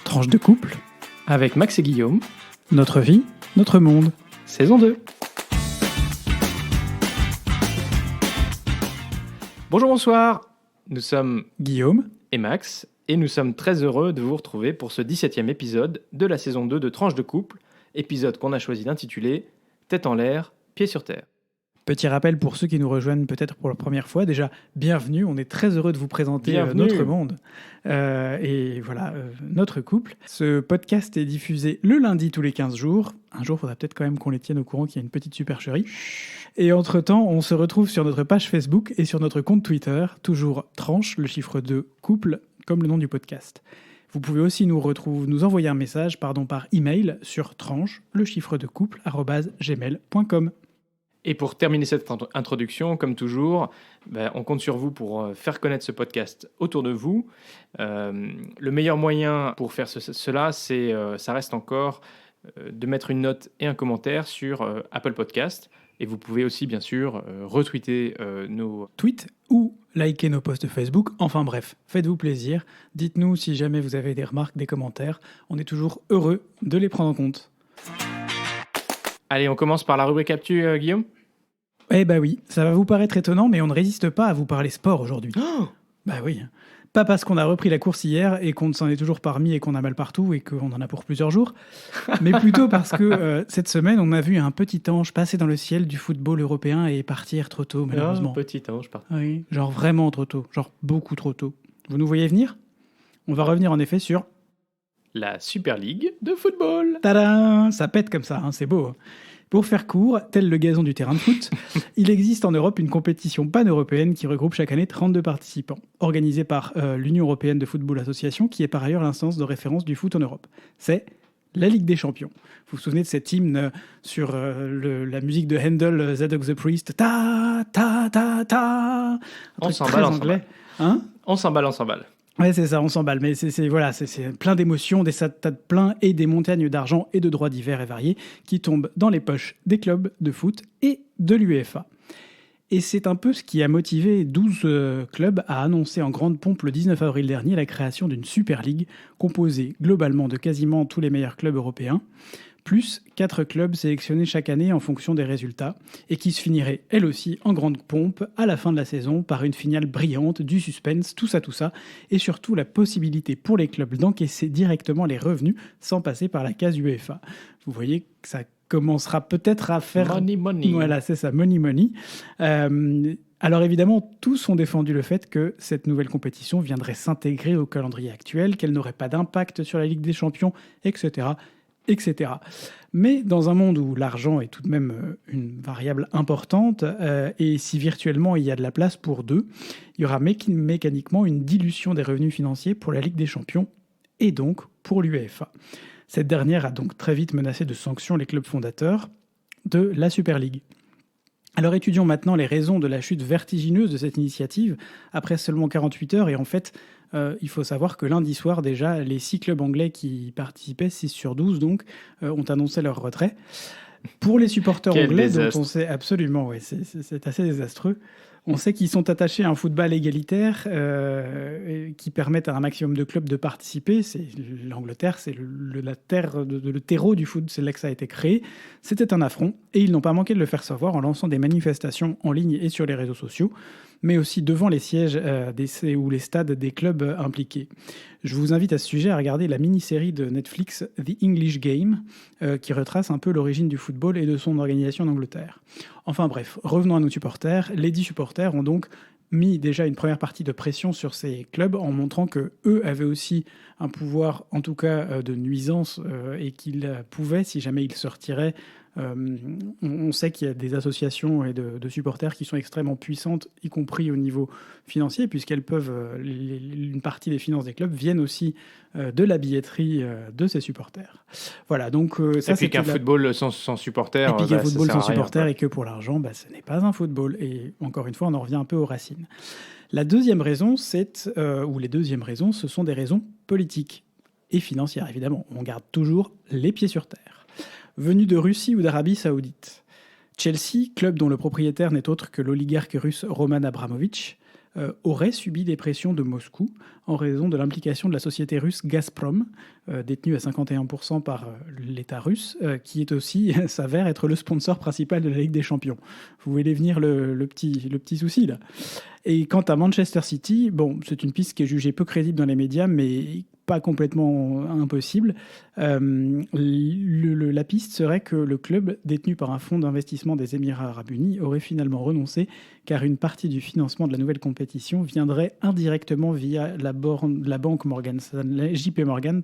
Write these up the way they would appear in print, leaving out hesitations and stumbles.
Tranche de couple, avec Max et Guillaume, notre vie, notre monde. saison 2. Bonjour, bonsoir, nous sommes Guillaume et Max, et nous sommes très heureux de vous retrouver pour ce 17e épisode de la saison 2 de Tranche de couple, épisode qu'on a choisi d'intituler Tête en l'air, pieds sur terre. Petit rappel pour ceux qui nous rejoignent peut-être pour la première fois. Déjà, bienvenue. On est très heureux de vous présenter notre monde et voilà, notre couple. Ce podcast est diffusé le lundi tous les 15 jours. Un jour, il faudra peut-être quand même qu'on les tienne au courant qu'il y a une petite supercherie. Et entre-temps, on se retrouve sur notre page Facebook et sur notre compte Twitter, toujours tranche, le chiffre 2, couple, comme le nom du podcast. Vous pouvez aussi nous envoyer un message par email sur tranche, le chiffre de couple, @gmail.com. Et pour terminer cette introduction, comme toujours, on compte sur vous pour faire connaître ce podcast autour de vous. Le meilleur moyen pour faire cela, ça reste encore de mettre une note et un commentaire sur Apple Podcast. Et vous pouvez aussi, bien sûr, retweeter nos tweets ou liker nos posts Facebook. Enfin bref, faites-vous plaisir. Dites-nous si jamais vous avez des remarques, des commentaires. On est toujours heureux de les prendre en compte. Allez, on commence par la rubrique Actu, Guillaume ? Eh bah oui, ça va vous paraître étonnant, mais on ne résiste pas à vous parler sport aujourd'hui. Oh, bah oui, pas parce qu'on a repris la course hier et qu'on s'en est toujours pas remis et qu'on a mal partout et qu'on en a pour plusieurs jours, mais plutôt parce que cette semaine, on a vu un petit ange passer dans le ciel du football européen et partir trop tôt, malheureusement. Petit ange, pardon. Oui, genre vraiment trop tôt, genre beaucoup trop tôt. Vous nous voyez venir ? On va revenir en effet sur la Super League de football. Tadam ! Ça pète comme ça, hein, c'est beau. Pour faire court, tel le gazon du terrain de foot, il existe en Europe une compétition pan-européenne qui regroupe chaque année 32 participants, organisée par l'Union européenne de football association, qui est par ailleurs l'instance de référence du foot en Europe. C'est la Ligue des champions. Vous vous souvenez de cet hymne sur la musique de Handel, Zadok the Priest, ta ta ta ta. On s'emballe, anglais. Hein ? On s'emballe. Ouais, c'est ça, on s'emballe, mais c'est plein d'émotions, des stades pleins et des montagnes d'argent et de droits divers et variés qui tombent dans les poches des clubs de foot et de l'UEFA. Et c'est un peu ce qui a motivé 12 clubs à annoncer en grande pompe le 19 avril dernier la création d'une Super League composée globalement de quasiment tous les meilleurs clubs européens, plus 4 clubs sélectionnés chaque année en fonction des résultats, et qui se finirait, elle aussi, en grande pompe, à la fin de la saison, par une finale brillante, du suspense, tout ça, et surtout la possibilité pour les clubs d'encaisser directement les revenus sans passer par la case UEFA. Vous voyez que ça commencera peut-être à faire... Money. Voilà, c'est ça, money. Alors évidemment, tous ont défendu le fait que cette nouvelle compétition viendrait s'intégrer au calendrier actuel, qu'elle n'aurait pas d'impact sur la Ligue des Champions, etc. Mais dans un monde où l'argent est tout de même une variable importante, et si virtuellement il y a de la place pour deux, il y aura mécaniquement une dilution des revenus financiers pour la Ligue des Champions et donc pour l'UEFA. Cette dernière a donc très vite menacé de sanctions les clubs fondateurs de la Super League. Alors étudions maintenant les raisons de la chute vertigineuse de cette initiative après seulement 48 heures, et en fait... il faut savoir que lundi soir, déjà, les 6 clubs anglais qui participaient, 6 sur 12 donc, ont annoncé leur retrait. Pour les supporters anglais, dont on sait absolument, ouais, c'est assez désastreux, on sait qu'ils sont attachés à un football égalitaire qui permet à un maximum de clubs de participer. L'Angleterre, c'est le terreau du foot, c'est là que ça a été créé. C'était un affront, et ils n'ont pas manqué de le faire savoir en lançant des manifestations en ligne et sur les réseaux sociaux, mais aussi devant les sièges ou les stades des clubs impliqués. Je vous invite à ce sujet à regarder la mini-série de Netflix The English Game, qui retrace un peu l'origine du football et de son organisation en Angleterre. Enfin bref, revenons à nos supporters. Les 10 supporters ont donc mis déjà une première partie de pression sur ces clubs en montrant que eux avaient aussi un pouvoir, en tout cas de nuisance, et qu'ils pouvaient, si jamais ils se retiraient. On sait qu'il y a des associations et de supporters qui sont extrêmement puissantes, y compris au niveau financier, puisqu'elles peuvent, une partie des finances des clubs viennent aussi de la billetterie de ces supporters. Voilà, donc ça c'est qu'un football sans supporters. Et puis qu'un football sans supporters et que pour l'argent, ce n'est pas un football. Et encore une fois, on en revient un peu aux racines. La deuxième raison, ou les deuxièmes raisons, ce sont des raisons politiques et financières, évidemment. On garde toujours les pieds sur terre. Venu de Russie ou d'Arabie Saoudite. Chelsea, club dont le propriétaire n'est autre que l'oligarque russe Roman Abramovitch, aurait subi des pressions de Moscou en raison de l'implication de la société russe Gazprom détenu à 51% par l'État russe, qui est aussi, s'avère être le sponsor principal de la Ligue des Champions. Vous voyez venir le petit souci, là. Et quant à Manchester City, bon, c'est une piste qui est jugée peu crédible dans les médias, mais pas complètement impossible. La piste serait que le club, détenu par un fonds d'investissement des Émirats Arabes Unis, aurait finalement renoncé, car une partie du financement de la nouvelle compétition viendrait indirectement via la banque JP Morgan,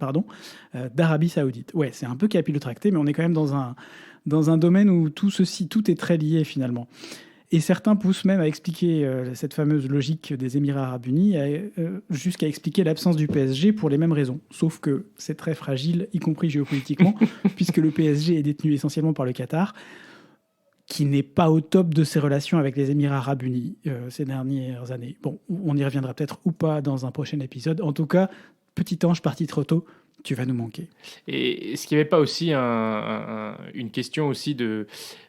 d'Arabie Saoudite. Ouais, c'est un peu capillotracté, mais on est quand même dans un domaine où tout est très lié finalement. Et certains poussent même à expliquer cette fameuse logique des Émirats Arabes Unis jusqu'à expliquer l'absence du PSG pour les mêmes raisons. Sauf que c'est très fragile, y compris géopolitiquement, puisque le PSG est détenu essentiellement par le Qatar, qui n'est pas au top de ses relations avec les Émirats Arabes Unis ces dernières années. Bon, on y reviendra peut-être ou pas dans un prochain épisode. En tout cas, petit ange parti trop tôt, tu vas nous manquer. Et est-ce qu'il n'y avait pas aussi une question aussi de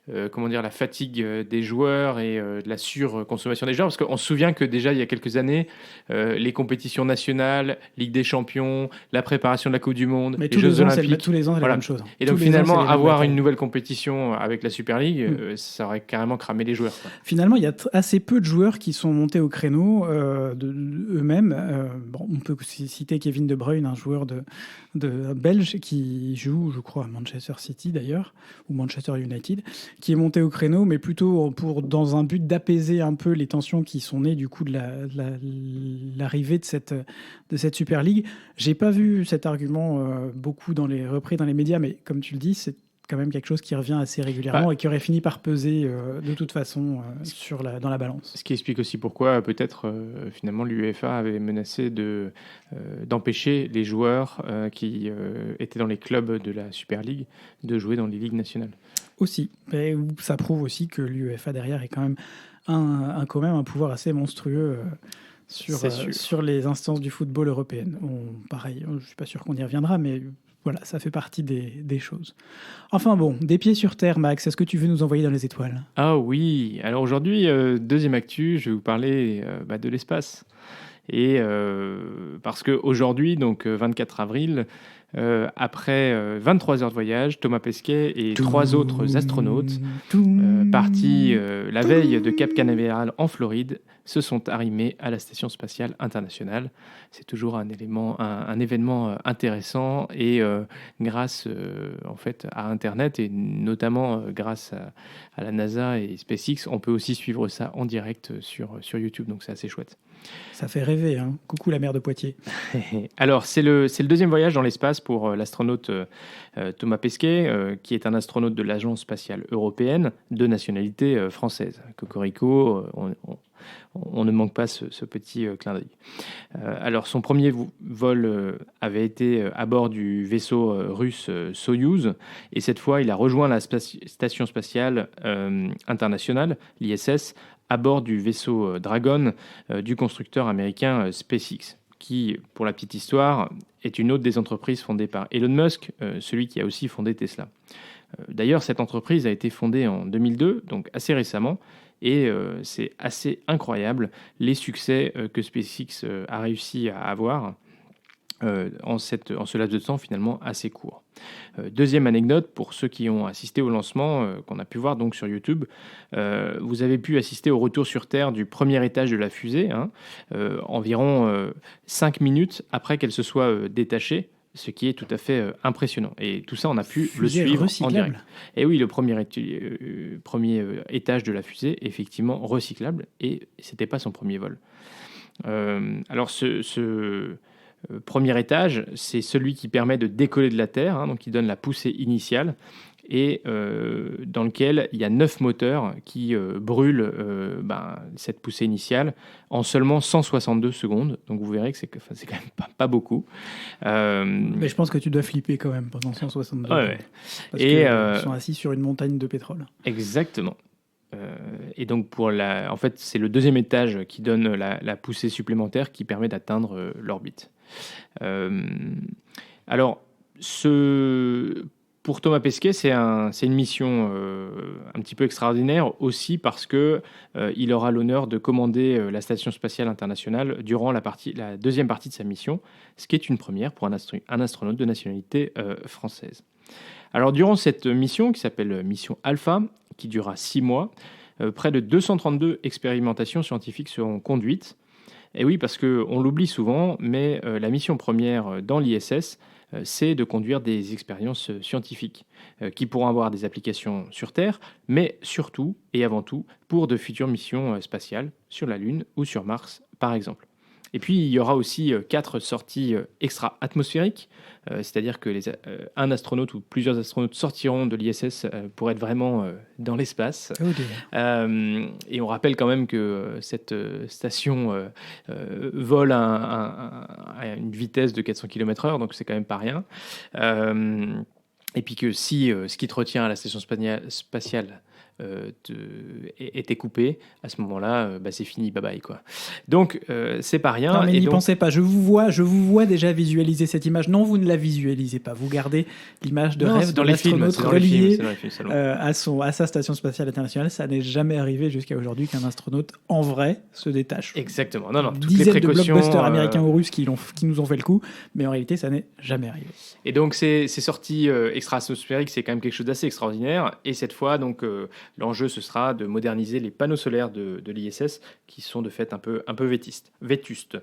la fatigue des joueurs et de la surconsommation des joueurs? Parce qu'on se souvient que déjà il y a quelques années, les compétitions nationales, Ligue des Champions, la préparation de la Coupe du Monde, les Jeux Olympiques, tous les ans c'est la même chose. Et donc finalement avoir une nouvelle compétition avec la Super League, ça aurait carrément cramé les joueurs. Finalement, il y a assez peu de joueurs qui sont montés au créneau eux-mêmes. On peut citer Kevin De Bruyne, un joueur de belge qui joue, je crois, à Manchester City d'ailleurs, ou Manchester United, qui est monté au créneau, mais plutôt dans un but d'apaiser un peu les tensions qui sont nées du coup de l'arrivée de cette Super League. J'ai pas vu cet argument beaucoup repris dans les médias, mais comme tu le dis, c'est quand même quelque chose qui revient assez régulièrement et qui aurait fini par peser de toute façon dans la balance. Ce qui explique aussi pourquoi peut-être finalement l'UEFA avait menacé d'empêcher les joueurs qui étaient dans les clubs de la Super League de jouer dans les ligues nationales. Aussi, et ça prouve aussi que l'UEFA derrière est quand même un pouvoir assez monstrueux sur les instances du football européennes. Pareil, je ne suis pas sûr qu'on y reviendra, mais voilà, ça fait partie des choses. Enfin bon, des pieds sur terre, Max, est-ce que tu veux nous envoyer dans les étoiles? Ah oui, alors aujourd'hui, deuxième actu, je vais vous parler de l'espace. Et parce qu'aujourd'hui, donc 24 avril, après 23 heures de voyage, Thomas Pesquet et 3 autres astronautes partis la veille de Cap Canaveral en Floride se sont arrimés à la Station spatiale internationale. C'est toujours un événement intéressant et grâce en fait à Internet et notamment grâce à la NASA et SpaceX, on peut aussi suivre ça en direct sur YouTube, donc c'est assez chouette. Ça fait rêver, hein. Coucou la mer de Poitiers. Alors, c'est le deuxième voyage dans l'espace pour l'astronaute Thomas Pesquet, qui est un astronaute de l'Agence spatiale européenne de nationalité française. Cocorico, on ne manque pas ce petit clin d'œil. Alors, son premier vol avait été à bord du vaisseau russe Soyouz, et cette fois, il a rejoint la station spatiale internationale, l'ISS, à bord du vaisseau Dragon du constructeur américain SpaceX, qui, pour la petite histoire, est une autre des entreprises fondées par Elon Musk, celui qui a aussi fondé Tesla. D'ailleurs, cette entreprise a été fondée en 2002, donc assez récemment, et c'est assez incroyable les succès que SpaceX a réussi à avoir en ce laps de temps finalement assez court. Deuxième anecdote, pour ceux qui ont assisté au lancement qu'on a pu voir donc sur YouTube, vous avez pu assister au retour sur Terre du premier étage de la fusée, environ 5 minutes après qu'elle se soit détachée, ce qui est tout à fait impressionnant. Et tout ça, on a pu le suivre en direct. Et oui, le premier étage de la fusée, effectivement recyclable, et c'était pas son premier vol. Alors ce premier étage, c'est celui qui permet de décoller de la Terre, donc qui donne la poussée initiale, et dans lequel il y a 9 moteurs qui brûlent cette poussée initiale en seulement 162 secondes. Donc vous verrez que c'est quand même pas beaucoup. Mais je pense que tu dois flipper quand même pendant 162 secondes. Ouais. Parce qu'ils sont assis sur une montagne de pétrole. Exactement. Et donc en fait, c'est le deuxième étage qui donne la poussée supplémentaire qui permet d'atteindre l'orbite. Alors, Pour Thomas Pesquet, c'est une mission un petit peu extraordinaire aussi parce que il aura l'honneur de commander la Station spatiale internationale durant la deuxième partie de sa mission, ce qui est une première pour un astronaute de nationalité française. Alors durant cette mission, qui s'appelle Mission Alpha, qui durera 6 mois, près de 232 expérimentations scientifiques seront conduites. Et oui, parce qu'on l'oublie souvent, mais la mission première dans l'ISS, c'est de conduire des expériences scientifiques qui pourront avoir des applications sur Terre, mais surtout et avant tout pour de futures missions spatiales sur la Lune ou sur Mars, par exemple. Et puis, il y aura aussi 4 sorties extra-atmosphériques, c'est-à-dire que un astronaute ou plusieurs astronautes sortiront de l'ISS pour être vraiment dans l'espace. Et on rappelle quand même que cette station vole à une vitesse de 400 km/h, donc c'est quand même pas rien. Et puis que si ce qui te retient à la station spatiale était coupé, à ce moment-là, c'est fini, bye bye quoi. Donc c'est pas rien. Non mais n'y pensez pas. Je vous vois déjà visualiser cette image. Non, vous ne la visualisez pas. Vous gardez l'image de rêve de l'astronaute relié à sa station spatiale internationale. Ça n'est jamais arrivé jusqu'à aujourd'hui qu'un astronaute en vrai se détache. Exactement. Non, toutes dizaines les précautions, de blockbusters américains ou russes qui nous ont fait le coup, mais en réalité, ça n'est jamais arrivé. Et donc ces sorties extra-atmosphériques, c'est quand même quelque chose d'assez extraordinaire. Et cette fois, donc l'enjeu, ce sera de moderniser les panneaux solaires de l'ISS qui sont de fait un peu vétustes.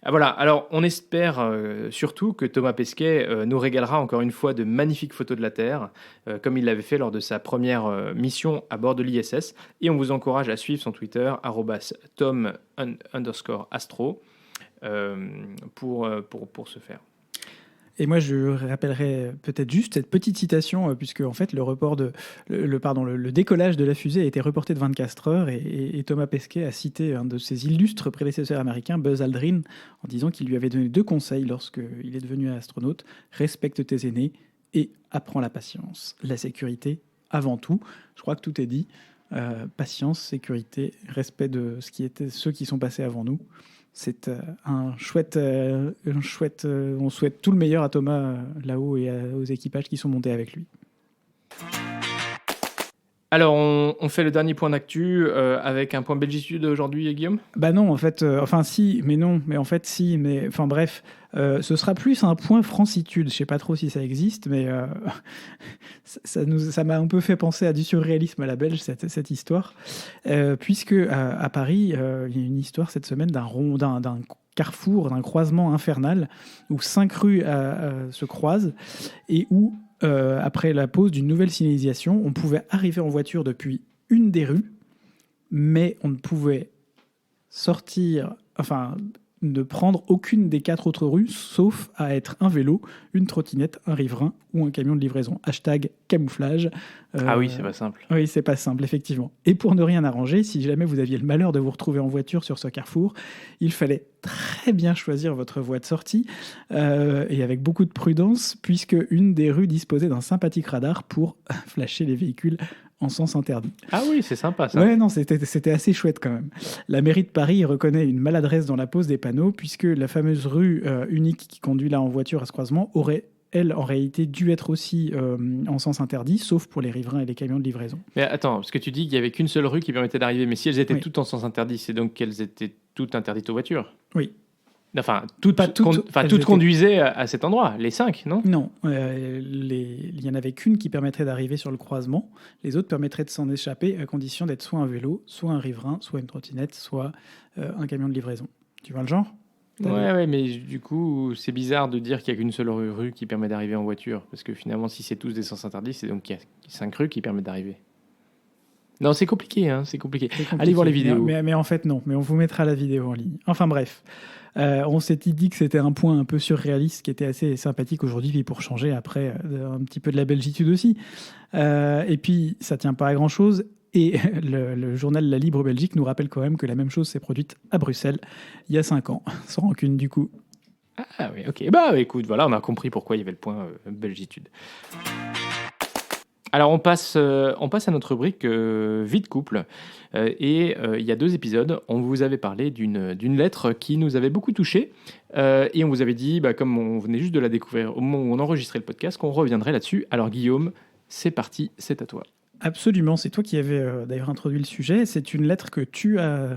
Voilà, alors on espère surtout que Thomas Pesquet nous régalera encore une fois de magnifiques photos de la Terre, comme il l'avait fait lors de sa première mission à bord de l'ISS. Et on vous encourage à suivre son Twitter, @tom_astro, pour ce faire. Et moi, je rappellerai peut-être juste cette petite citation, puisque en fait, le décollage de la fusée a été reporté de 24 heures, et Thomas Pesquet a cité un de ses illustres prédécesseurs américains, Buzz Aldrin, en disant qu'il lui avait donné 2 conseils lorsqu'il est devenu astronaute: respecte tes aînés et apprends la patience. La sécurité avant tout. Je crois que tout est dit. Patience, sécurité, respect de ceux qui sont passés avant nous. C'est on souhaite tout le meilleur à Thomas là-haut et aux équipages qui sont montés avec lui. Alors, on fait le dernier point d'actu avec un point belgitude aujourd'hui, Guillaume ? Bah non, en fait, si, mais non, mais en fait si, mais enfin bref, ce sera plus un point francitude. Je sais pas trop si ça existe, mais ça m'a un peu fait penser à du surréalisme à la belge cette histoire, puisque à Paris, il y a une histoire cette semaine d'un carrefour, d'un croisement infernal où 5 rues se croisent et où après la pose d'une nouvelle signalisation, on pouvait arriver en voiture depuis une des rues, mais on ne pouvait ne prendre aucune des 4 autres rues, sauf à être un vélo, une trottinette, un riverain ou un camion de livraison. #camouflage. Ah oui, c'est pas simple. Oui, c'est pas simple, effectivement. Et pour ne rien arranger, si jamais vous aviez le malheur de vous retrouver en voiture sur ce carrefour, il fallait très bien choisir votre voie de sortie, et avec beaucoup de prudence, puisque une des rues disposait d'un sympathique radar pour flasher les véhicules en sens interdit. Ah oui, c'est sympa ça. Ouais, non, c'était assez chouette quand même. La mairie de Paris reconnaît une maladresse dans la pose des panneaux, puisque la fameuse rue unique qui conduit là en voiture à ce croisement aurait, elle, en réalité, dû être aussi en sens interdit, sauf pour les riverains et les camions de livraison. Mais attends, parce que tu dis qu'il n'y avait qu'une seule rue qui permettait d'arriver, mais si elles étaient toutes en sens interdit, c'est donc qu'elles étaient toutes interdites aux voitures ? Oui. Enfin, toutes conduisaient à cet endroit, les 5, non ? Non, il n'y en avait qu'une qui permettrait d'arriver sur le croisement. Les autres permettraient de s'en échapper à condition d'être soit un vélo, soit un riverain, soit une trottinette, soit un camion de livraison. Tu vois le genre ? Ouais, mais du coup, c'est bizarre de dire qu'il n'y a qu'une seule rue qui permet d'arriver en voiture. Parce que finalement, si c'est tous des sens interdits, c'est donc qu'il y a 5 rues qui permettent d'arriver. Non, c'est compliqué, hein, c'est compliqué. Allez voir les vidéos. Mais en fait, non. Mais on vous mettra la vidéo en ligne. Enfin bref. On s'était dit que c'était un point un peu surréaliste qui était assez sympathique aujourd'hui, puis pour changer après un petit peu de la belgitude aussi. Et puis, ça tient pas à grand-chose. Et le journal La Libre Belgique nous rappelle quand même que la même chose s'est produite à Bruxelles il y a 5 ans, sans rancune du coup. Ah oui, ok. Bah écoute, voilà, on a compris pourquoi il y avait le point belgitude. Alors on passe à notre rubrique vie de couple. Il y a 2 épisodes, on vous avait parlé d'une lettre qui nous avait beaucoup touchés. Et on vous avait dit, comme on venait juste de la découvrir au moment où on enregistrait le podcast, qu'on reviendrait là-dessus. Alors Guillaume, c'est parti, c'est à toi. Absolument, c'est toi qui avais d'ailleurs introduit le sujet. C'est une lettre que tu as,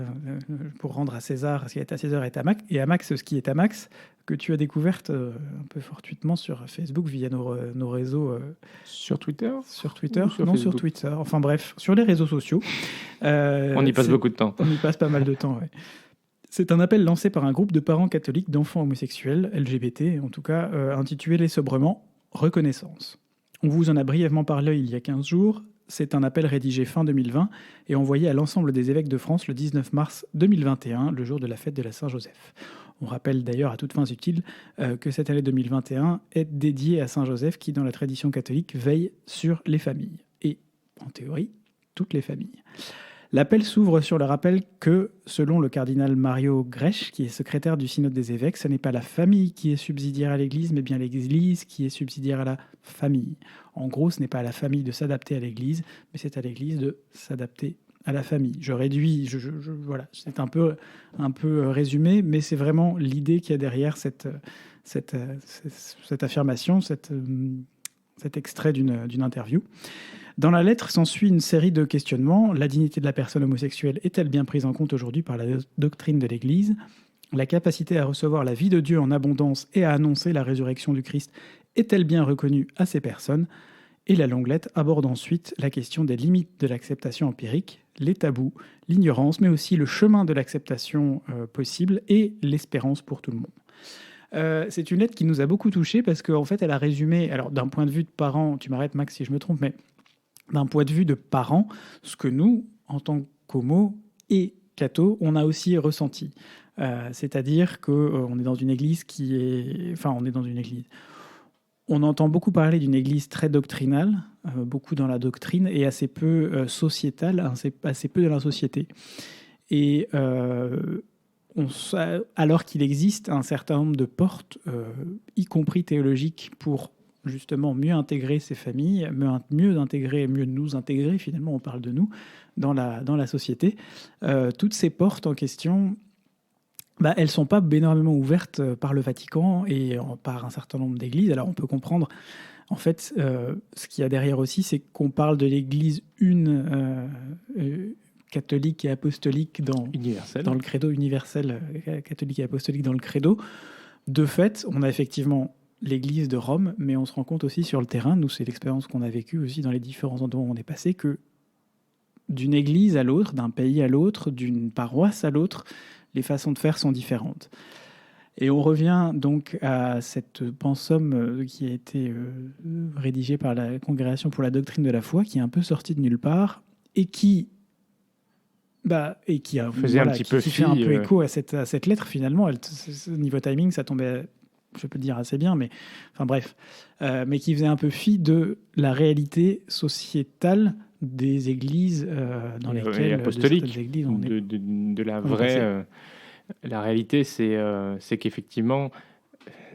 pour rendre à César ce qui est à César et à Max ce qui est à Max, que tu as découverte un peu fortuitement sur Facebook via nos réseaux. Sur Twitter Sur Twitter Ou sur Non, Facebook sur Twitter. Enfin bref, sur les réseaux sociaux. On y passe beaucoup de temps. On y passe pas mal de temps, ouais. C'est un appel lancé par un groupe de parents catholiques d'enfants homosexuels, LGBT en tout cas, intitulé sobrement « Reconnaissance ». On vous en a brièvement parlé il y a 15 jours. C'est un appel rédigé fin 2020 et envoyé à l'ensemble des évêques de France le 19 mars 2021, le jour de la fête de la Saint-Joseph. On rappelle d'ailleurs à toutes fins utiles que cette année 2021 est dédiée à Saint-Joseph qui, dans la tradition catholique, veille sur les familles. Et, en théorie, toutes les familles. L'appel s'ouvre sur le rappel que, selon le cardinal Mario Grech, qui est secrétaire du synode des évêques, ce n'est pas la famille qui est subsidiaire à l'Église, mais bien l'Église qui est subsidiaire à la famille. En gros, ce n'est pas à la famille de s'adapter à l'Église, mais c'est à l'Église de s'adapter à la famille. Je réduis, voilà, c'est un peu résumé, mais c'est vraiment l'idée qu'il y a derrière cette affirmation, cet extrait d'une interview. Dans la lettre s'ensuit une série de questionnements. La dignité de la personne homosexuelle est-elle bien prise en compte aujourd'hui par la doctrine de l'Église ? La capacité à recevoir la vie de Dieu en abondance et à annoncer la résurrection du Christ est-elle bien reconnue à ces personnes ? Et la longue lettre aborde ensuite la question des limites de l'acceptation empirique, les tabous, l'ignorance, mais aussi le chemin de l'acceptation possible et l'espérance pour tout le monde. C'est une lettre qui nous a beaucoup touchés parce qu'en fait, elle a résumé, alors d'un point de vue de parents, tu m'arrêtes Max si je me trompe, mais d'un point de vue de parents, ce que nous, en tant qu'homos et cathos, on a aussi ressenti. C'est-à-dire qu'on est dans une église qui est... Enfin, on est dans une église... On entend beaucoup parler d'une église très doctrinale, beaucoup dans la doctrine, et assez peu sociétale, assez peu dans la société. Et alors qu'il existe un certain nombre de portes, y compris théologiques, pour justement mieux intégrer ces familles, mieux nous intégrer, finalement on parle de nous, dans la société. Toutes ces portes en question, elles ne sont pas énormément ouvertes par le Vatican et par un certain nombre d'églises. Alors on peut comprendre, en fait, ce qu'il y a derrière aussi, c'est qu'on parle de l'église catholique et apostolique dans le credo universel, catholique et apostolique dans le credo. De fait, on a effectivement l'Église de Rome, mais on se rend compte aussi sur le terrain, nous c'est l'expérience qu'on a vécue aussi dans les différents endroits où on est passé, que d'une église à l'autre, d'un pays à l'autre, d'une paroisse à l'autre, les façons de faire sont différentes. Et on revient donc à cette pensum qui a été rédigée par la Congrégation pour la doctrine de la foi, qui est un peu sortie de nulle part, et qui fait un peu écho à cette lettre finalement. Niveau timing, ça tombait, je peux dire assez bien, mais enfin bref, mais qui faisait un peu fi de la réalité sociétale des églises dans lesquelles apostoliques, églises, de la vraie. La réalité, c'est qu'effectivement,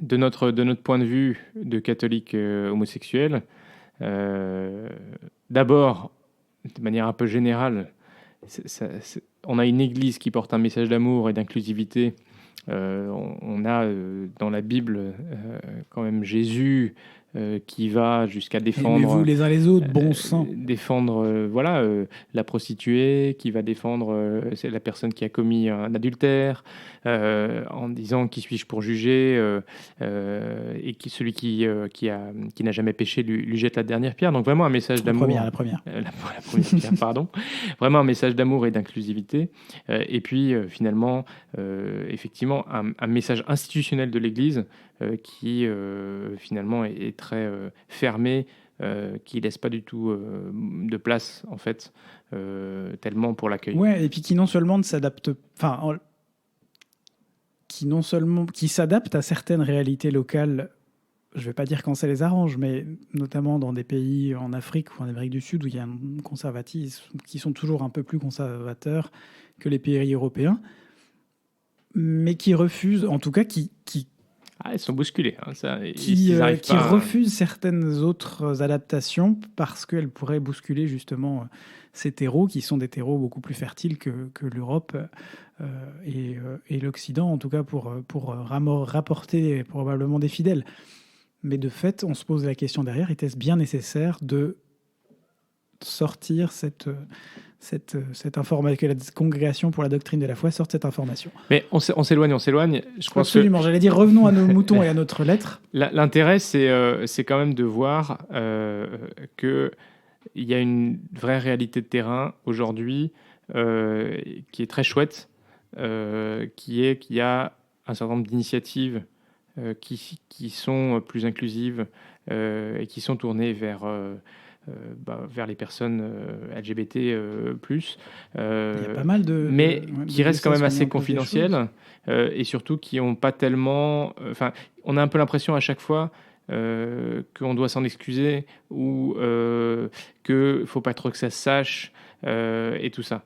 de notre point de vue de catholique homosexuel, d'abord, de manière un peu générale, on a une église qui porte un message d'amour et d'inclusivité. On a dans la Bible quand même Jésus qui va jusqu'à défendre... Aimez-vous les uns les autres, bon sang. Défendre la prostituée, qui va défendre c'est la personne qui a commis un adultère, en disant qui suis-je pour juger, et celui qui n'a jamais péché lui jette la dernière pierre. Donc vraiment un message d'amour. La première. La première pierre, pardon. Vraiment un message d'amour et d'inclusivité. Et puis finalement, effectivement, un message institutionnel de l'Église qui finalement est très fermé, qui laisse pas du tout de place en fait, tellement pour l'accueil. Ouais, et puis qui non seulement s'adapte à certaines réalités locales. Je ne vais pas dire quand ça les arrange, mais notamment dans des pays en Afrique ou en Amérique du Sud où il y a un conservatisme qui sont toujours un peu plus conservateurs que les pays européens, mais qui refusent, en tout cas qui Ils sont bousculés. Ça, qui pas, refusent certaines autres adaptations parce qu'elles pourraient bousculer justement ces terreaux qui sont des terreaux beaucoup plus fertiles que l'Europe et l'Occident, en tout cas pour rapporter probablement des fidèles. Mais de fait, on se pose la question derrière, était-ce bien nécessaire de sortir cette information, que la Congrégation pour la doctrine de la foi sorte cette information? Mais on s'éloigne. Je pense Absolument, j'allais dire revenons à nos moutons et à notre lettre. L'intérêt, c'est quand même de voir qu'il y a une vraie réalité de terrain aujourd'hui qui est très chouette, qu'il y a un certain nombre d'initiatives qui sont plus inclusives et qui sont tournées vers les personnes LGBT+. Il y a pas mal mais qui restent quand même assez confidentielles et surtout qui n'ont pas tellement... on a un peu l'impression à chaque fois qu'on doit s'en excuser ou qu'il ne faut pas trop que ça se sache et tout ça.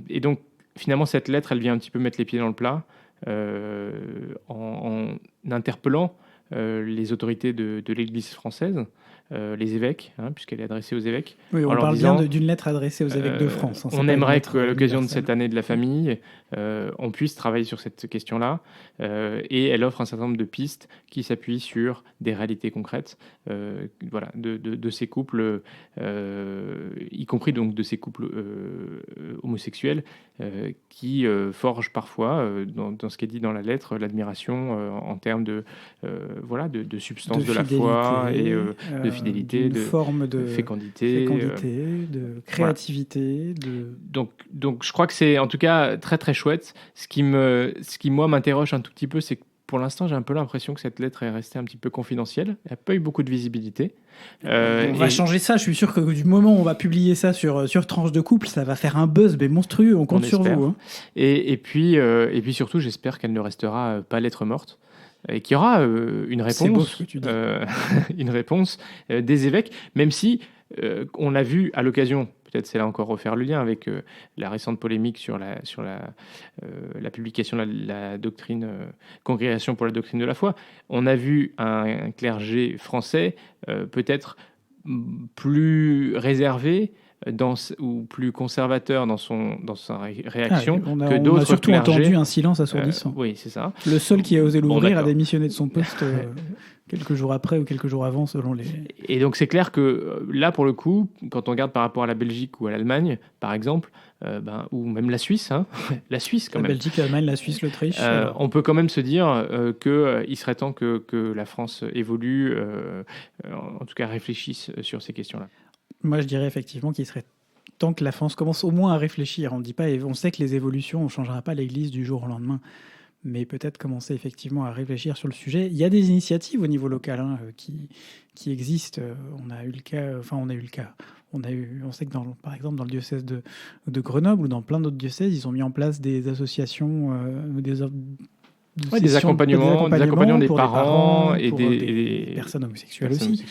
Et donc, finalement, cette lettre, elle vient un petit peu mettre les pieds dans le plat en interpellant les autorités de l'Église française, les évêques, puisqu'elle est adressée aux évêques. Oui, on parle bien d'une lettre adressée aux évêques de France. On aimerait qu'à l'occasion de cette année de la famille, on puisse travailler sur cette question-là. Et elle offre un certain nombre de pistes qui s'appuient sur des réalités concrètes de ces couples, y compris donc de ces couples homosexuels, qui forgent parfois, dans ce qui est dit dans la lettre, l'admiration en termes de substance de la foi et de fidélité, de forme de fécondité, de créativité. Donc je crois que c'est en tout cas très très chouette. Ce qui moi m'interroge un tout petit peu, c'est que pour l'instant j'ai un peu l'impression que cette lettre est restée un petit peu confidentielle. Elle n'a pas eu beaucoup de visibilité. On va changer ça. Je suis sûr que du moment où on va publier ça sur Tranche de Couple, ça va faire un buzz mais monstrueux. On compte sur vous. Hein. Et puis surtout, j'espère qu'elle ne restera pas lettre morte. Et qu'il y aura une réponse, c'est beau ce que tu dis. une réponse des évêques, même si on a vu à l'occasion, peut-être c'est là encore refaire le lien avec la récente polémique sur la publication de la doctrine, Congrégation pour la doctrine de la foi, on a vu un clergé français peut-être plus réservé ou plus conservateur dans sa réaction que d'autres. On a surtout clergés. Entendu un silence assourdissant. Oui, c'est ça. Le seul qui a osé l'ouvrir a démissionné de son poste quelques jours après ou quelques jours avant, selon les... Et donc c'est clair que là, pour le coup, quand on regarde par rapport à la Belgique ou à l'Allemagne, par exemple, ou même la Suisse, la Suisse quand même. La Belgique, l'Allemagne, la Suisse, l'Autriche. On peut quand même se dire qu'il serait temps que la France évolue, en tout cas réfléchisse sur ces questions-là. Moi, je dirais effectivement qu'il serait temps que la France commence au moins à réfléchir. On sait que les évolutions, on ne changera pas l'Église du jour au lendemain, mais peut-être commencer effectivement à réfléchir sur le sujet. Il y a des initiatives au niveau local qui existent. On sait que par exemple dans le diocèse de Grenoble ou dans plein d'autres diocèses, ils ont mis en place des associations, des accompagnements des parents et des personnes homosexuelles aussi.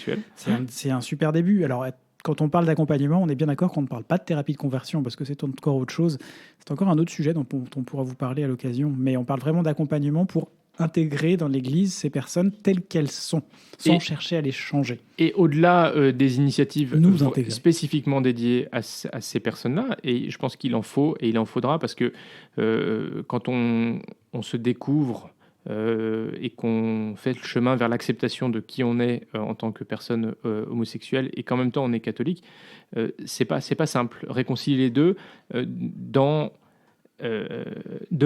C'est un super début. Alors, quand on parle d'accompagnement, on est bien d'accord qu'on ne parle pas de thérapie de conversion parce que c'est encore autre chose. C'est encore un autre sujet dont on pourra vous parler à l'occasion. Mais on parle vraiment d'accompagnement pour intégrer dans l'Église ces personnes telles qu'elles sont, sans chercher à les changer. Et au-delà des initiatives spécifiquement dédiées à ces personnes-là, et je pense qu'il en faut et il en faudra parce que quand on se découvre et qu'on fait le chemin vers l'acceptation de qui on est en tant que personne homosexuelle et qu'en même temps on est catholique, c'est pas simple. Réconcilier les deux de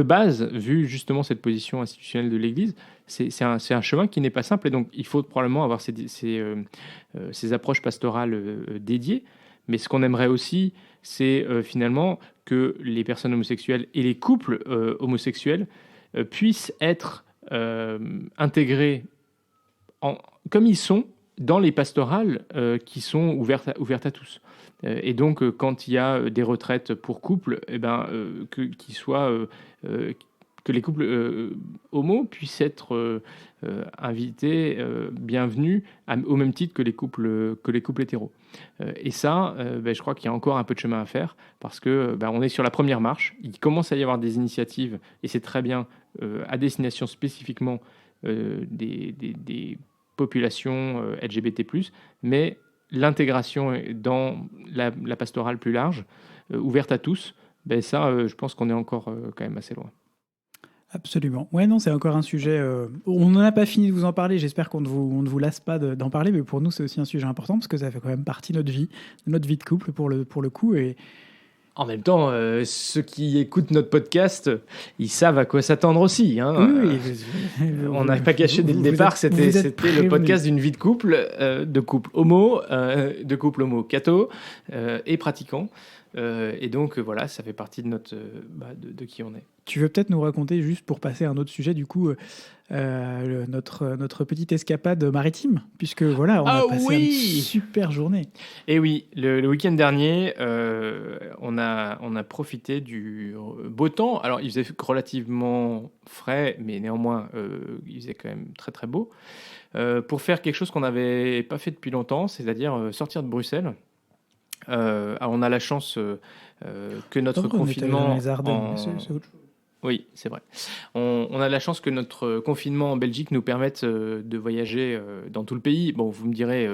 base, vu justement cette position institutionnelle de l'Église, c'est un chemin qui n'est pas simple et donc il faut probablement avoir ces approches pastorales dédiées. Mais ce qu'on aimerait aussi, c'est finalement que les personnes homosexuelles et les couples homosexuels puissent être intégrés comme ils sont dans les pastorales qui sont ouvertes à tous. Et donc, quand il y a des retraites pour couple, qu'ils soient que les couples homo puissent être invités, bienvenus, au même titre que les couples hétéros. Et ça, je crois qu'il y a encore un peu de chemin à faire, parce que on est sur la première marche. Il commence à y avoir des initiatives, et c'est très bien, à destination spécifiquement des populations LGBT+, mais l'intégration dans la pastorale plus large, ouverte à tous, ça, je pense qu'on est encore quand même assez loin. Absolument. Ouais, non, c'est encore un sujet. On n'en a pas fini de vous en parler. J'espère qu'on ne vous lasse pas d'en parler, mais pour nous, c'est aussi un sujet important parce que ça fait quand même partie de notre vie de couple pour le coup. Et En même temps, ceux qui écoutent notre podcast, ils savent à quoi s'attendre aussi. Hein. oui, On n'a pas caché dès le départ que c'était le podcast d'une vie de couple homo, de couple homo-catho et pratiquant. Et donc, voilà, ça fait partie de de qui on est. Tu veux peut-être nous raconter, juste pour passer à un autre sujet, du coup, notre petite escapade maritime, puisque voilà, on a passé une super journée. Et oui, le week-end dernier, on a profité du beau temps. Alors, il faisait relativement frais, mais néanmoins, il faisait quand même très très beau, pour faire quelque chose qu'on n'avait pas fait depuis longtemps, c'est-à-dire sortir de Bruxelles. Alors on a la chance que notre confinement dans les Ardennes, c'est autre chose. Oui, c'est vrai. On a la chance que notre confinement en Belgique nous permette de voyager dans tout le pays. Bon, vous me direz,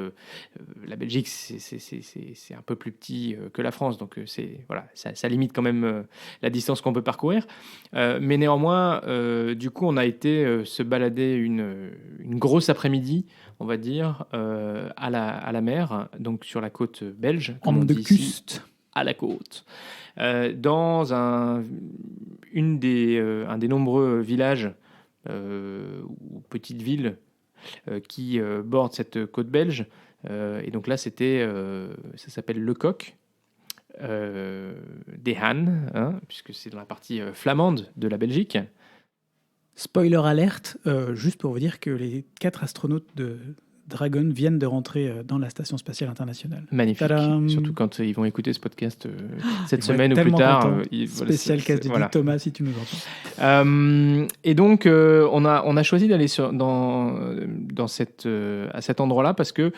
la Belgique, c'est un peu plus petit que la France, donc voilà, ça limite quand même la distance qu'on peut parcourir. Mais néanmoins, du coup, on a été se balader une grosse après-midi, on va dire, à la mer, donc sur la côte belge, comme on dit ici, à la côte. Dans un des nombreux villages ou petites villes qui bordent cette côte belge. Et donc là, ça s'appelle Le Coq, des Han, hein, puisque c'est dans la partie flamande de la Belgique. Spoiler alerte, juste pour vous dire que les 4 astronautes de Dragon viennent de rentrer dans la Station Spatiale Internationale. Magnifique. Tadam. Surtout quand ils vont écouter ce podcast cette semaine ou plus tard. Spécial cast du Thomas, si tu nous entends. Et donc, on a choisi d'aller à cet endroit-là parce que,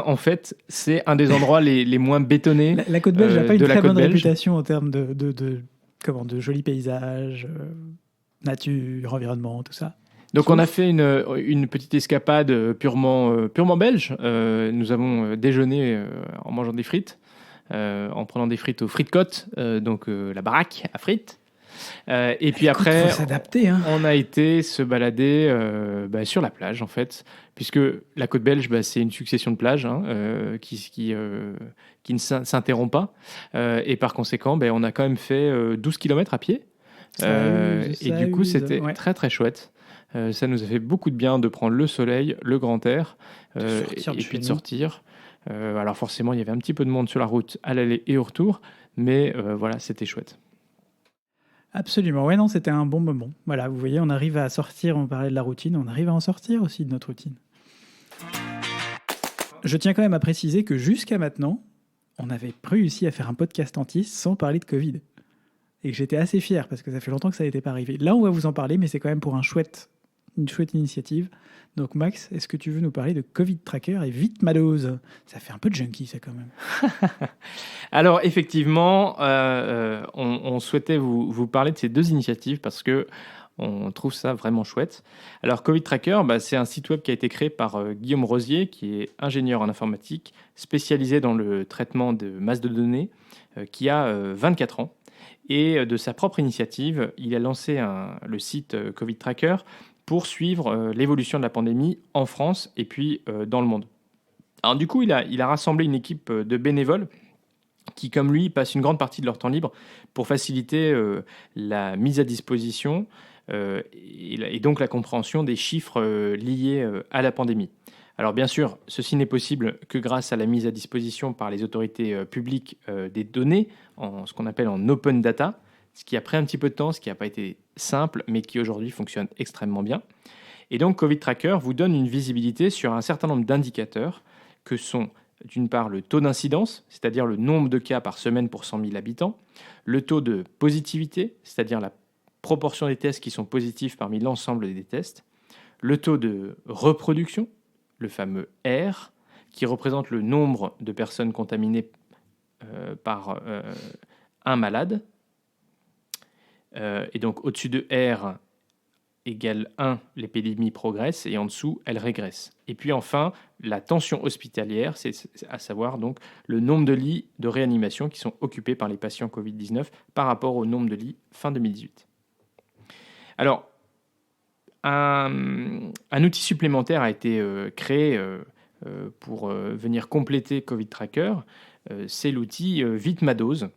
en fait, c'est un des endroits les moins bétonnés. La côte belge n'a pas une très bonne réputation en termes de jolis paysages, nature, environnement, tout ça. Donc on a fait une petite escapade purement belge. Nous avons déjeuné en mangeant des frites, en prenant des frites aux frites-côtes, donc la baraque à frites. Et puis après, on a été se balader sur la plage en fait, puisque la côte belge, c'est une succession de plages qui ne s'interrompt pas. Et par conséquent, on a quand même fait 12 km à pied. Et du coup, c'était très très chouette. Ça nous a fait beaucoup de bien de prendre le soleil, le grand air, et puis de sortir. Alors forcément, il y avait un petit peu de monde sur la route à l'aller et au retour, mais voilà, c'était chouette. Absolument, ouais, non, c'était un bon moment. Voilà, vous voyez, on arrive à sortir, on parlait de la routine, on arrive à en sortir aussi de notre routine. Je tiens quand même à préciser que jusqu'à maintenant, on avait réussi à faire un podcast entier sans parler de Covid. Et que j'étais assez fier, parce que ça fait longtemps que ça n'était pas arrivé. Là, on va vous en parler, mais c'est quand même pour une chouette initiative. Donc Max, est-ce que tu veux nous parler de Covid Tracker et vite ma dose? Ça fait un peu de junkie, ça, quand même. Alors, effectivement, on souhaitait vous parler de ces deux initiatives parce que on trouve ça vraiment chouette. Alors, Covid Tracker, c'est un site web qui a été créé par Guillaume Rosier, qui est ingénieur en informatique, spécialisé dans le traitement de masse de données, qui a 24 ans. Et de sa propre initiative, il a lancé le site Covid Tracker pour suivre l'évolution de la pandémie en France et puis dans le monde. Alors du coup, il a rassemblé une équipe de bénévoles qui, comme lui, passent une grande partie de leur temps libre pour faciliter la mise à disposition et donc la compréhension des chiffres liés à la pandémie. Alors bien sûr, ceci n'est possible que grâce à la mise à disposition par les autorités publiques des données, ce qu'on appelle en open data, ce qui a pris un petit peu de temps, ce qui n'a pas été simple, mais qui aujourd'hui fonctionne extrêmement bien. Et donc Covid Tracker vous donne une visibilité sur un certain nombre d'indicateurs que sont d'une part le taux d'incidence, c'est-à-dire le nombre de cas par semaine pour 100 000 habitants, le taux de positivité, c'est-à-dire la proportion des tests qui sont positifs parmi l'ensemble des tests, le taux de reproduction, le fameux R, qui représente le nombre de personnes contaminées par un malade. Et donc au-dessus de R égale 1, l'épidémie progresse, et en dessous, elle régresse. Et puis enfin, la tension hospitalière, c'est à savoir donc le nombre de lits de réanimation qui sont occupés par les patients Covid-19 par rapport au nombre de lits fin 2018. Alors, un outil supplémentaire a été créé pour venir compléter Covid Tracker, c'est l'outil Vite ma dose.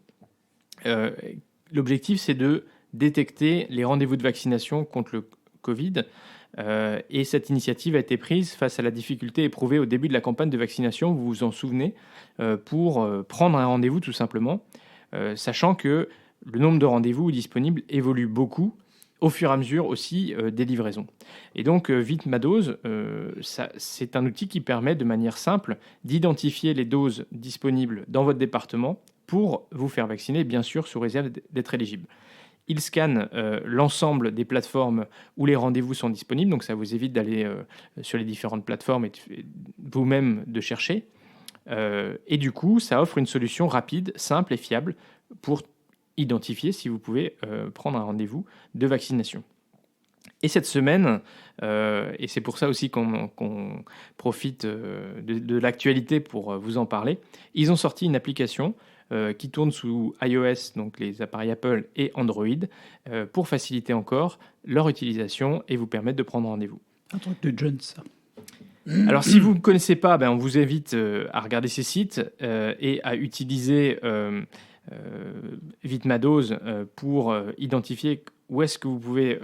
L'objectif, c'est de détecter les rendez-vous de vaccination contre le Covid. Et cette initiative a été prise face à la difficulté éprouvée au début de la campagne de vaccination, vous vous en souvenez, pour prendre un rendez-vous tout simplement, sachant que le nombre de rendez-vous disponibles évolue beaucoup au fur et à mesure aussi des livraisons. Et donc, Vite ma dose, c'est un outil qui permet de manière simple d'identifier les doses disponibles dans votre département pour vous faire vacciner, bien sûr, sous réserve d'être éligible. Il scanne l'ensemble des plateformes où les rendez-vous sont disponibles, donc ça vous évite d'aller sur les différentes plateformes et vous-même de chercher. Et du coup, ça offre une solution rapide, simple et fiable pour identifier si vous pouvez prendre un rendez-vous de vaccination. Et cette semaine, et c'est pour ça aussi qu'on profite de l'actualité pour vous en parler, ils ont sorti une application qui tourne sous iOS, donc les appareils Apple et Android, pour faciliter encore leur utilisation et vous permettre de prendre rendez-vous. Un truc de John, ça. Alors, si vous ne connaissez pas, on vous invite à regarder ces sites et à utiliser Vite ma dose pour identifier où est-ce que vous pouvez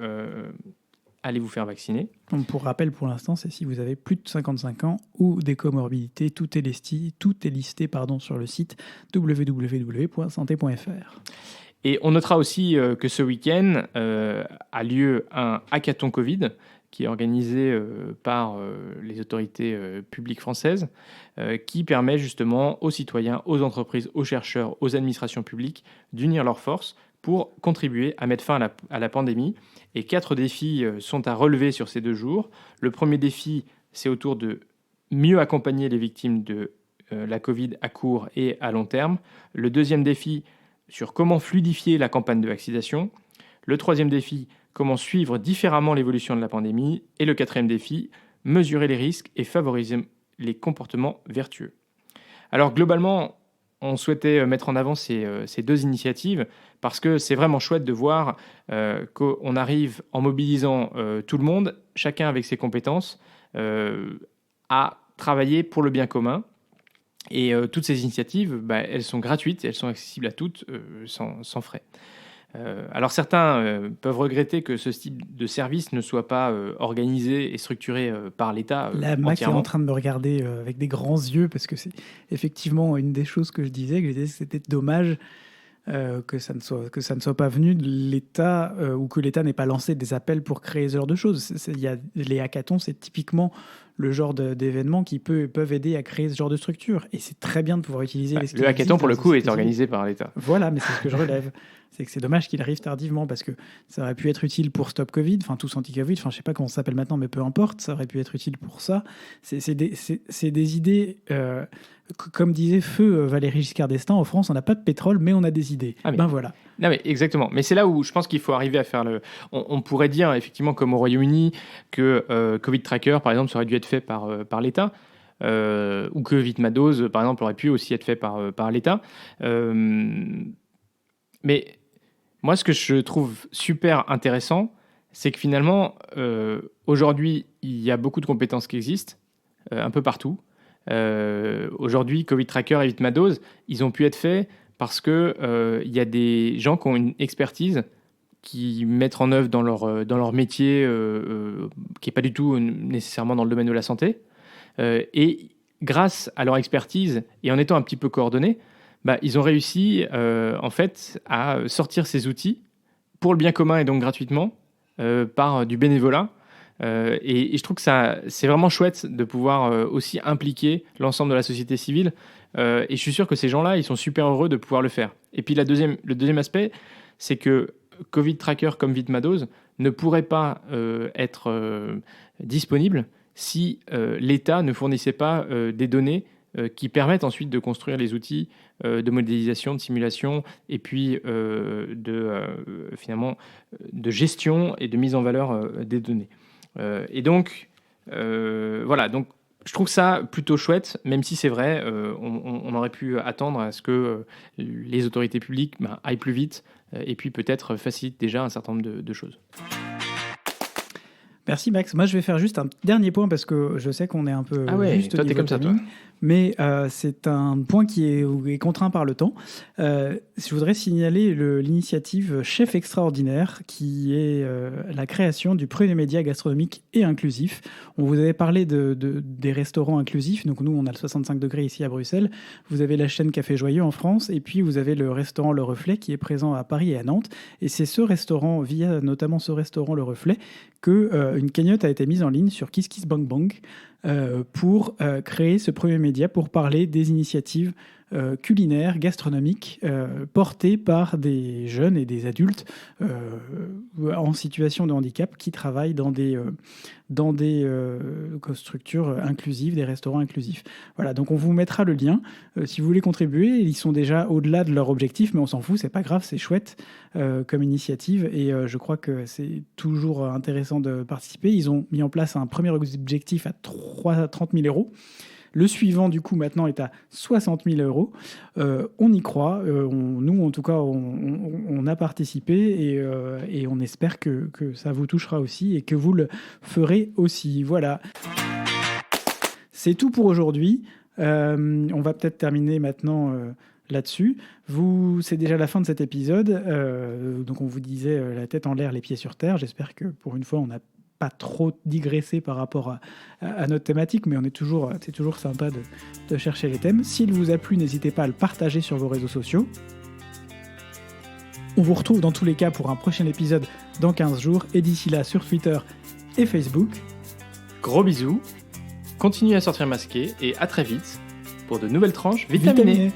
aller vous faire vacciner. Donc, pour rappel, pour l'instant, c'est si vous avez plus de 55 ans ou des comorbidités. Tout est listé sur le site www.santé.fr. Et on notera aussi que ce week-end a lieu un hackathon Covid qui est organisé par les autorités publiques françaises, qui permet justement aux citoyens, aux entreprises, aux chercheurs, aux administrations publiques d'unir leurs forces pour contribuer à mettre fin à la pandémie. Et 4 défis sont à relever sur ces 2 jours. Le premier défi, c'est autour de mieux accompagner les victimes de la Covid à court et à long terme. Le deuxième défi, sur comment fluidifier la campagne de vaccination. Le troisième défi, comment suivre différemment l'évolution de la pandémie. Et le quatrième défi, mesurer les risques et favoriser les comportements vertueux. Alors globalement, on souhaitait mettre en avant ces 2 initiatives parce que c'est vraiment chouette de voir qu'on arrive en mobilisant tout le monde, chacun avec ses compétences, à travailler pour le bien commun. Et toutes ces initiatives, elles sont gratuites, elles sont accessibles à toutes sans frais. Alors certains peuvent regretter que ce type de service ne soit pas organisé et structuré par l'État. La Mac est en train de me regarder avec des grands yeux parce que c'est effectivement une des choses que je disais, que c'était dommage que ça ne soit pas venu de l'État ou que l'État n'ait pas lancé des appels pour créer ce genre de choses. Les hackathons, c'est typiquement le genre d'événements qui peuvent aider à créer ce genre de structure. Et c'est très bien de pouvoir utiliser les Le hackathon, pour le coup, est organisé par l'État. Voilà, mais c'est ce que je relève. C'est que c'est dommage qu'il arrive tardivement parce que ça aurait pu être utile pour Stop Covid, enfin tous anti-Covid, enfin je sais pas comment ça s'appelle maintenant, mais peu importe, ça aurait pu être utile pour ça. C'est des idées, comme disait feu Valéry Giscard d'Estaing, en France on n'a pas de pétrole, mais on a des idées. Voilà. Non mais exactement, mais c'est là où je pense qu'il faut arriver à faire on pourrait dire effectivement comme au Royaume-Uni que Covid Tracker par exemple ça aurait dû être fait par l'État. Ou que Vite ma dose par exemple aurait pu aussi être fait par l'État. Mais moi, ce que je trouve super intéressant, c'est que finalement, aujourd'hui, il y a beaucoup de compétences qui existent, un peu partout. Aujourd'hui, Covid Tracker et Vite ma dose, ils ont pu être faits parce que il y a des gens qui ont une expertise qui mettent en œuvre dans leur métier, qui n'est pas du tout nécessairement dans le domaine de la santé. Et grâce à leur expertise et en étant un petit peu coordonnés, ils ont réussi en fait à sortir ces outils pour le bien commun et donc gratuitement par du bénévolat. Et je trouve que c'est vraiment chouette de pouvoir aussi impliquer l'ensemble de la société civile. Et je suis sûr que ces gens-là, ils sont super heureux de pouvoir le faire. Et puis le deuxième aspect, c'est que Covid Tracker comme Vitmados ne pourrait pas être disponible si l'État ne fournissait pas des données qui permettent ensuite de construire les outils de modélisation, de simulation et puis finalement de gestion et de mise en valeur des données. Et donc, voilà, donc je trouve ça plutôt chouette, même si c'est vrai, on aurait pu attendre à ce que les autorités publiques aillent plus vite et puis peut-être facilitent déjà un certain nombre de choses. Merci Max. Moi, je vais faire juste un dernier point parce que je sais qu'on est un peu juste toi, au t'es niveau comme ça, toi. Mais c'est un point qui est contraint par le temps. Je voudrais signaler l'initiative Chef Extraordinaire, qui est la création du premier média gastronomique et inclusif. On vous avait parlé des restaurants inclusifs. Donc nous, on a le 65 degrés ici à Bruxelles. Vous avez la chaîne Café Joyeux en France. Et puis, vous avez le restaurant Le Reflet qui est présent à Paris et à Nantes. Et c'est ce restaurant, via notamment ce restaurant Le Reflet, qu'une cagnotte a été mise en ligne sur KissKissBankBank pour créer ce premier média pour parler des initiatives culinaires, gastronomiques, portées par des jeunes et des adultes en situation de handicap qui travaillent dans des structures inclusives, des restaurants inclusifs. Voilà, donc on vous mettra le lien. Si vous voulez contribuer, ils sont déjà au-delà de leur objectif, mais on s'en fout, c'est pas grave, c'est chouette comme initiative et je crois que c'est toujours intéressant de participer. Ils ont mis en place un premier objectif à 30 000 €. Le suivant, du coup, maintenant, est à 60 000 €. On y croit. Nous, en tout cas, on a participé et on espère que ça vous touchera aussi et que vous le ferez aussi. Voilà. C'est tout pour aujourd'hui. On va peut-être terminer maintenant là-dessus. C'est déjà la fin de cet épisode. Donc, on vous disait la tête en l'air, les pieds sur terre. J'espère que pour une fois, on n'a pas trop digressé par rapport à notre thématique, mais c'est toujours sympa de chercher les thèmes. S'il vous a plu, n'hésitez pas à le partager sur vos réseaux sociaux. On vous retrouve dans tous les cas pour un prochain épisode dans 15 jours, et d'ici là sur Twitter et Facebook. Gros bisous, continuez à sortir masqué et à très vite pour de nouvelles tranches vitaminées.